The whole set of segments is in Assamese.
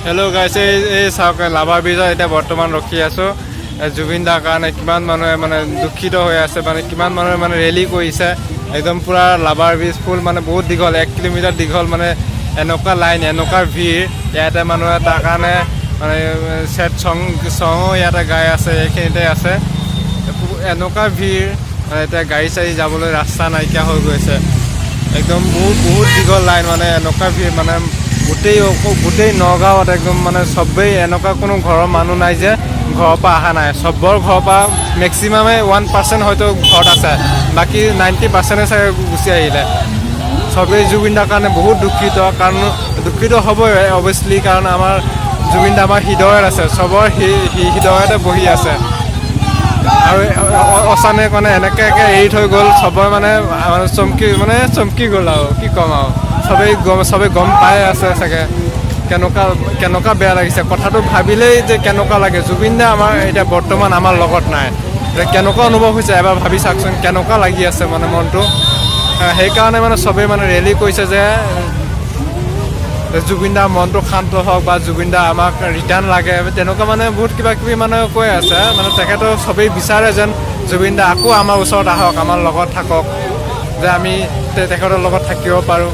হেল্ল' গাইছ, এই চাওক লাভাৰ ব্ৰিজত এতিয়া বৰ্তমান ৰখি আছোঁ। জুবিন দাৰ কাৰণে কিমান মানুহে মানে দুখিত হৈ আছে, মানে কিমান মানুহে মানে ৰেলী কৰিছে একদম পূৰা লাভাৰ ব্ৰিজ ফুল, মানে বহুত দীঘল, 1 কিলোমিটাৰ দীঘল, মানে এনেকুৱা লাইন, এনেকুৱা ভিৰ ইয়াতে মানুহে তাৰ কাৰণে মানে ছেড চঙো ইয়াতে গাই আছে, এইখিনিতে আছে। এনেকুৱা ভিৰ মানে এতিয়া গাড়ী চাড়ী যাবলৈ ৰাস্তা নাইকিয়া হৈ গৈছে, একদম বহুত দীঘল লাইন, মানে এনেকুৱা ভিৰ, মানে গোটেই নগাঁৱত একদম মানে চবেই এনেকুৱা কোনো ঘৰৰ মানুহ নাই যে ঘৰৰ পৰা অহা নাই। চবৰ ঘৰৰ পৰা মেক্সিমামে 1% হয়তো ঘৰত আছে, বাকী 90% চাগে গুচি আহিলে। চবেই জুবিন দাৰ কাৰণে বহুত দুখিত, কাৰণ দুখিত হ'বই অভিয়াছলি, কাৰণ আমাৰ জুবিন দা আমাৰ হৃদয়ত আছে, চবৰ হৃদয়তে বহি আছে। আৰু অচানক মানে এনেকৈ এৰি থৈ গ'ল, চবৰে মানে চমকি গ'ল আৰু কি ক'ম আৰু। চবেই গম পাই আছে চাগে কেনেকুৱা বেয়া লাগিছে। কথাটো ভাবিলেই যে কেনেকুৱা লাগে, জুবিন দা আমাৰ এতিয়া বৰ্তমান আমাৰ লগত নাই, এতিয়া কেনেকুৱা অনুভৱ হৈছে এবাৰ ভাবি চাওকচোন, কেনেকুৱা লাগি আছে মানে মনটো। সেইকাৰণে মানে চবেই মানে ৰেলী কৰিছে যে জুবিন দাৰ মনটো শান্ত হওক, বা জুবিন দা আমাক ৰিটাৰ্ণ লাগে, তেনেকুৱা মানে বহুত কিবাকিবি মানে কৈ আছে। মানে তেখেতৰ চবেই বিচাৰে যেন জুবিন দা আকৌ আমাৰ ওচৰত আহক, আমাৰ লগত থাকক, যে আমি তেখেতৰ লগত থাকিব পাৰোঁ।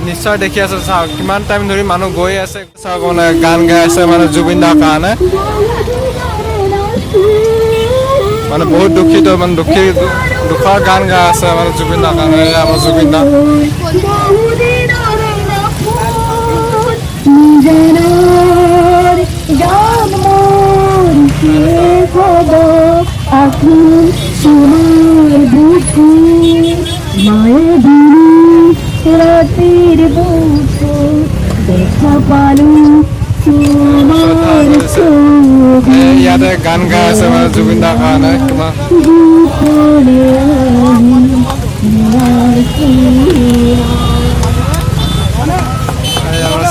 নিশ্চয় দেখি আছে, চাওক কিমান টাইম ধৰি মানুহ গৈ আছে, চাওক মানে গান গাই আছে মানে জুবিন দাৰ কাৰণে, মানে বহুত দুখিত, মানে দুখৰ গান গাই আছে মানে জুবিন দাৰ কাৰণে। আমাৰ জুবিন দা ইয়াতে গান গাই আছে মানে জুবিন দাৰ কাৰণে কিমান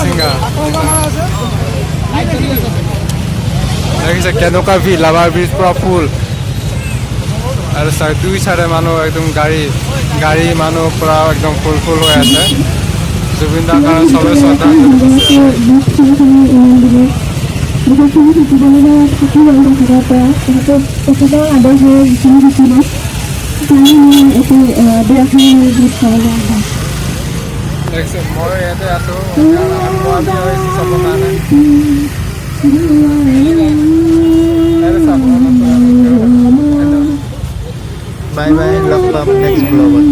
ছিংগাৰ দেখিছে কেনেকুৱা ভিৰ, লাভাৰ ব্ৰিজ পূৰা ফুল। আৰু চাই দুই চাইডে মানুহ একদম গাড়ী মানুহ পূৰা একদম ফুল হৈ আছে। জুবিন দাৰ কাৰণে চবেই শ্ৰদ্ধাঞ্জলি দিছে। মই ইয়াতে আছোঁ, বাই বাই, লগ পাম নেক্সট ব্লগত।